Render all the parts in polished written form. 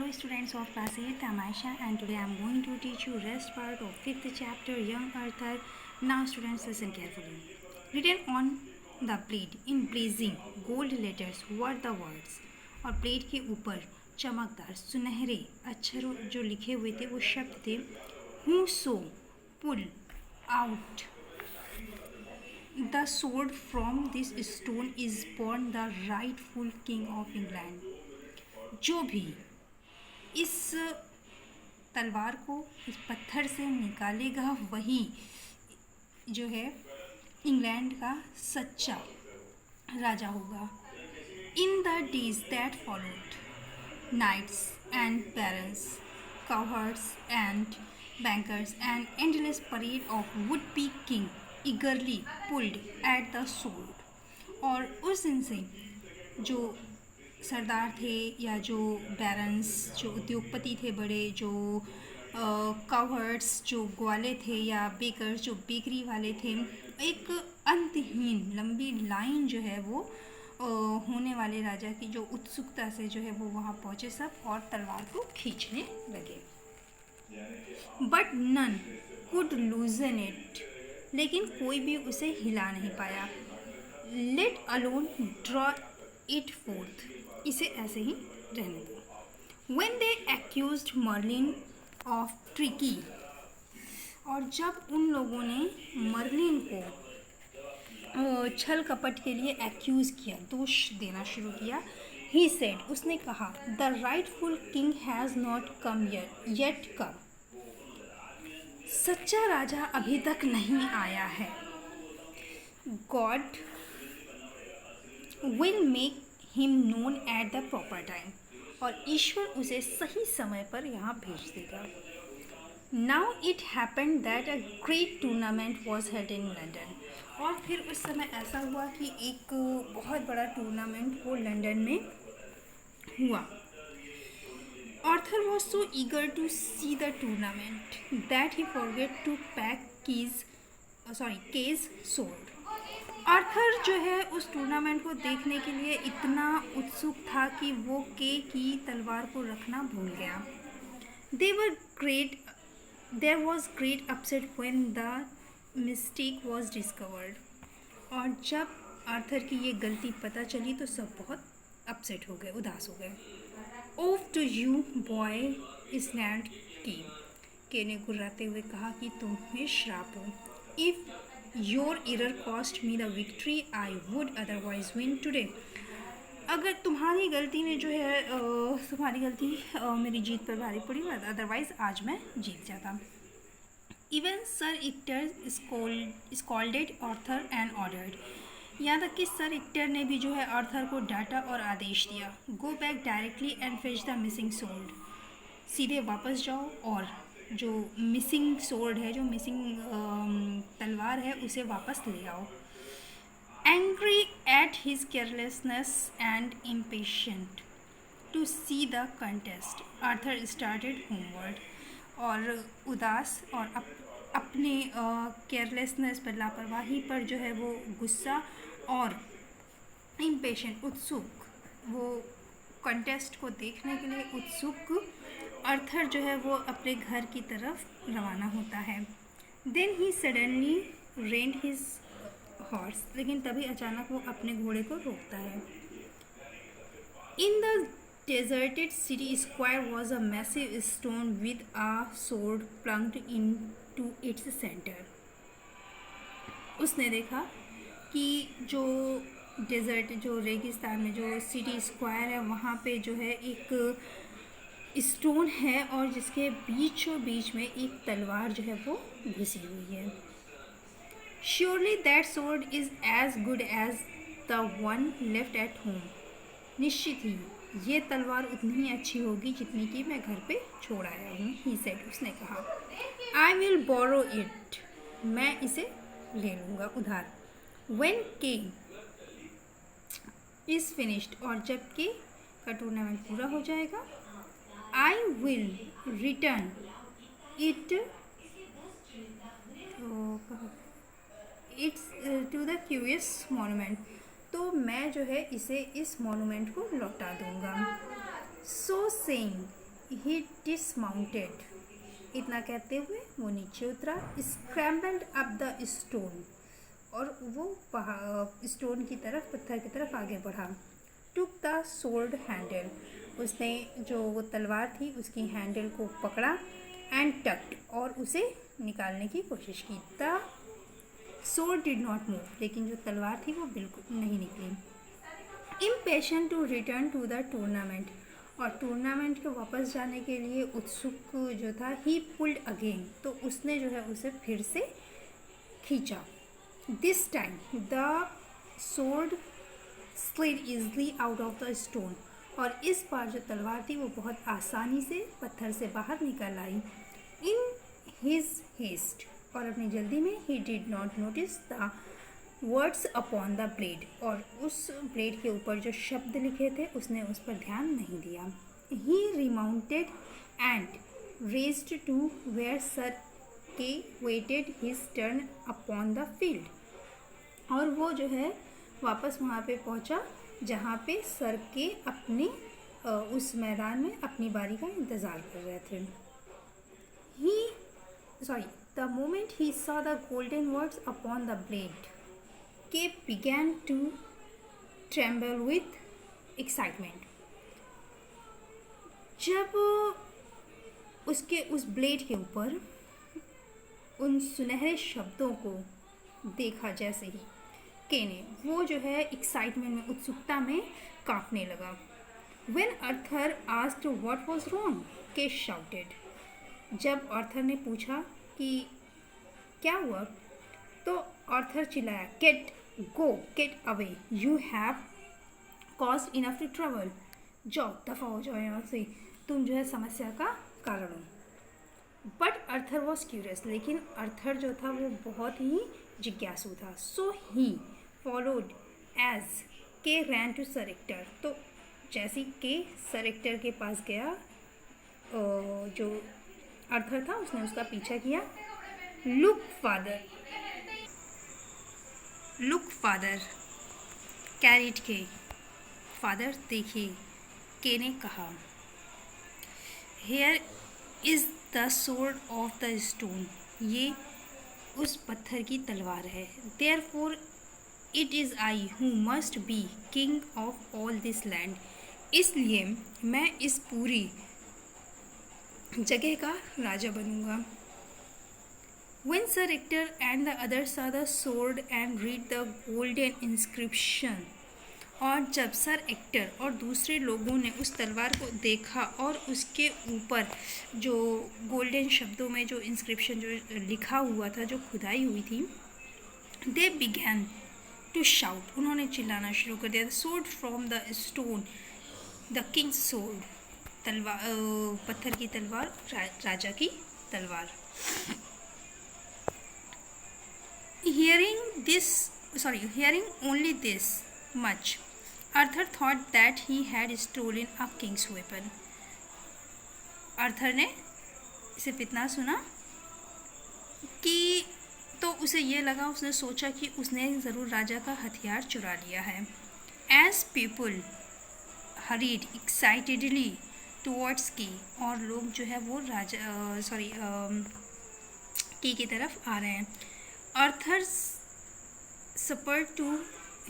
Hello students of class 8th, I'm Aisha and today I'm going to teach you rest part of 5th chapter Young Arthur. Now students listen carefully. Written on the plate in blazing gold letters were the words और plate के ऊपर चमकदार सुनहरे अक्षरों जो लिखे हुए थे वो शब्द थे Whoso pull out the sword from this stone is born the rightful king of England. जो भी इस तलवार को इस पत्थर से निकालेगा वही जो है इंग्लैंड का सच्चा राजा होगा. In the days that followed, knights and barons, cowherds and bankers, an endless parade of would-be king eagerly pulled at the sword. और उस दिन से जो सरदार थे या जो बैरन्स जो उद्योगपति थे बड़े, जो कावर्ड्स जो ग्वाले थे या बेकर्स जो बेकरी वाले थे, एक अंतहीन लंबी लाइन जो है वो होने वाले राजा की जो उत्सुकता से जो है वो वहाँ पहुँचे सब और तलवार को खींचने लगे. But none could loosen it, लेकिन कोई भी उसे हिला नहीं पाया. Let alone draw it forth, इसे ऐसे ही रहने दो. When they accused Merlin of tricky, और जब उन लोगों ने मर्लिन को छल कपट के लिए एक्यूज़ किया, दोष देना शुरू किया, he said, उसने कहा, the rightful king has not come yet come, सच्चा राजा अभी तक नहीं आया है. God will make him known at the proper time, और ईश्वर उसे सही समय पर यहाँ भेज देगा. Now it happened that a great tournament was held in London, और फिर उस समय ऐसा हुआ कि एक बहुत बड़ा टूर्नामेंट वो लंदन में हुआ. Arthur was so eager to see the tournament that he forgot to pack Kay's sword. Arthur जो है उस टूर्नामेंट को देखने के लिए इतना उत्सुक था कि वो के की तलवार को रखना भूल गया. There was great upset when the mistake was discovered, और जब आर्थर की ये गलती पता चली तो सब बहुत अपसेट हो गए, उदास हो गए. Off to you boy, snapped के ने गुर्राते हुए कहा कि तुम्हें श्राप हो. If your error cost me the victory I would otherwise win today, अगर तुम्हारी गलती ने जो है तुम्हारी गलती मेरी जीत पर भारी पड़ी, अदरवाइज आज मैं जीत जाता. Even Sir Ector scolded Arthur and ordered, यहाँ तक कि सर इक्टर ने भी जो है आर्थर को डांटा और आदेश दिया. Go back directly and fetch the missing sword, सीधे वापस जाओ और जो मिसिंग सोर्ड है, जो मिसिंग तलवार है, उसे वापस ले आओ. Angry at his carelessness and impatient to see the contest, Arthur started homeward. और उदास और अपने केयरलेसनेस पर, लापरवाही पर जो है वो गुस्सा और इम्पेशेंट उत्सुक, वो कंटेस्ट को देखने के लिए उत्सुक आर्थर जो है वो अपने घर की तरफ रवाना होता है. Then he suddenly reined his horse, लेकिन तभी अचानक वो अपने घोड़े को रोकता है. In the deserted city square was a massive stone with a sword plunged into its centre. उसने देखा कि जो डेजर्ट, जो रेगिस्तान में जो सिटी स्क्वायर है, वहाँ पे जो है एक स्टोन है और जिसके बीचों बीच में एक तलवार जो है वो घुसी हुई है. Surely that sword is as good as the one left at home, निश्चित ही ये तलवार उतनी ही अच्छी होगी जितनी कि मैं घर पे छोड़ आया हूँ. ही सेड, उसने कहा. आई विल बोरो इट, मैं इसे ले लूँगा उधार. व्हेन के इज़ फिनिश्ड, और जब के का टूर्नामेंट पूरा हो जाएगा, I will return it to the curious monument, तो मैं जो है इसे इस मोनूमेंट को लौटा दूँगा. So saying ही डिसमाउंटेड, इतना कहते हुए वो नीचे उतरा, स्क्रैम्बल्ड अप द स्टोन, और वो स्टोन की तरफ, पत्थर की तरफ आगे बढ़ा। टुक द सोर्ड हैंडल, उसने जो वो तलवार थी उसकी हैंडल को पकड़ा, एंड टक्ड, और उसे निकालने की कोशिश की। The sword did not move, लेकिन जो तलवार थी वो बिल्कुल नहीं निकली। Impatient to return to the tournament, और टूर्नामेंट के वापस जाने के लिए उत्सुक जो था, ही पुल्ड अगेन, तो उसने जो है उसे फिर से खींचा। This time the sword slid easily out of the stone, और इस बार जो तलवार थी वो बहुत आसानी से पत्थर से बाहर निकल आई। इन हिज हेस्ट, और अपनी जल्दी में, he did not notice the words upon the blade, और उस ब्लेड के ऊपर जो शब्द लिखे थे उसने उस पर ध्यान नहीं दिया। He remounted and raced to where sir Kay waited his turn upon the field, और वो जो है वापस वहाँ पे पहुँचा जहाँ पे सर के अपने उस मैदान में अपनी बारी का इंतज़ार कर रहे थे। The moment he saw the golden words upon the blade, Kay began to tremble with excitement. जब उसके उस ब्लेड के ऊपर उन सुनहरे शब्दों को देखा, जैसे ही के ने, वो जो है एक्साइटमेंट में, उत्सुकता में कांपने लगा। When Arthur asked what was wrong, Kay shouted. जब आर्थर ने पूछा कि क्या हुआ, तो आर्थर चिल्लाया, get away, you have caused enough trouble, जाओ, दफा हो जाओ यहाँ से, तुम जो है समस्या का कारण हो। बट आर्थर वॉज क्यूरियस, लेकिन आर्थर जो था वो बहुत ही जिज्ञासु था। सो ही फॉलोड एज के रैन टू सर एक्टर, तो जैसे के सर एक्टर के पास गया, जो आर्थर था उसने उसका पीछा किया। लुक फादर कैरिड के, फादर देखिए, के ने कहा। Here is the sword of the stone, ये उस पत्थर की तलवार है। Therefore it is I who must be king of all this land, इसलिए मैं इस पूरी जगह का राजा बनूंगा। When Sir Ector and the others saw the sword and read the golden inscription, और जब सर एक्टर और दूसरे लोगों ने उस तलवार को देखा और उसके ऊपर जो गोल्डन शब्दों में जो इंस्क्रिप्शन जो लिखा हुआ था, जो खुदाई हुई थी, दे बिगैन टू शाउट, उन्होंने चिल्लाना शुरू कर दिया। Sword from the stone, the Kings sword, तलवार, पत्थर की तलवार, राजा की तलवार। Hearing only this much, Arthur thought that he had stolen a king's weapon. Arthur ने सिर्फ इतना सुना कि तो उसे ये लगा, उसने सोचा कि उसने ज़रूर राजा का हथियार चुरा लिया है। As people hurried excitedly towards की, और लोग जो है वो की तरफ आ रहे हैं। Arthur spurred to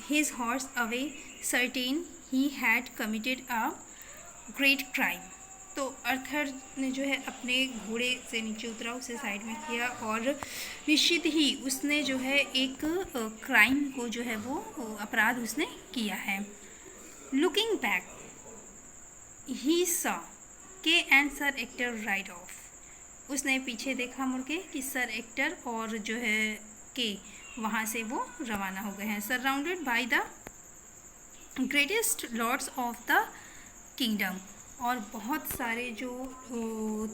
his horse away, certain he had committed a great crime. तो आर्थर ने जो है अपने घोड़े से नीचे उतरा, उसे साइड में किया, और निश्चित ही उसने जो है एक क्राइम को जो है वो अपराध उसने किया है। लुकिंग बैक ही saw के and sir actor ride of, उसने पीछे देखा मुड़ के कि सर एक्टर और जो है के वहाँ से वो रवाना हो गए हैं। Surrounded by the greatest lords of the kingdom, और बहुत सारे जो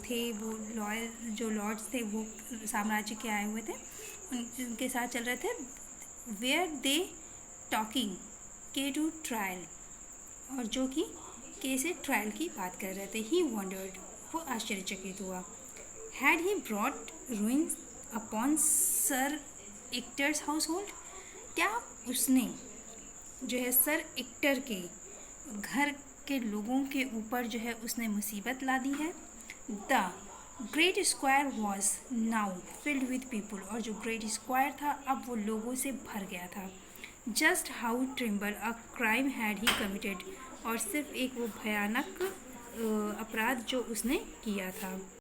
थे वो लॉयल जो लॉर्ड्स थे वो साम्राज्य के आए हुए थे, उनके साथ चल रहे थे। वेयर दे टॉकिंग के टू ट्रायल, और जो कि के से ट्रायल की बात कर रहे थे। ही वंडर्ड, वो आश्चर्यचकित हुआ। Had he brought ruins upon sir actors house hold, क्या उसने जो है सर एक्टर के घर के लोगों के ऊपर जो है उसने मुसीबत ला दी है। The great square was now filled with people, और जो ग्रेट स्क्वायर था अब वो लोगों से भर गया था। Just how Trimble a crime had he committed, और सिर्फ एक वो भयानक अपराध जो उसने किया था।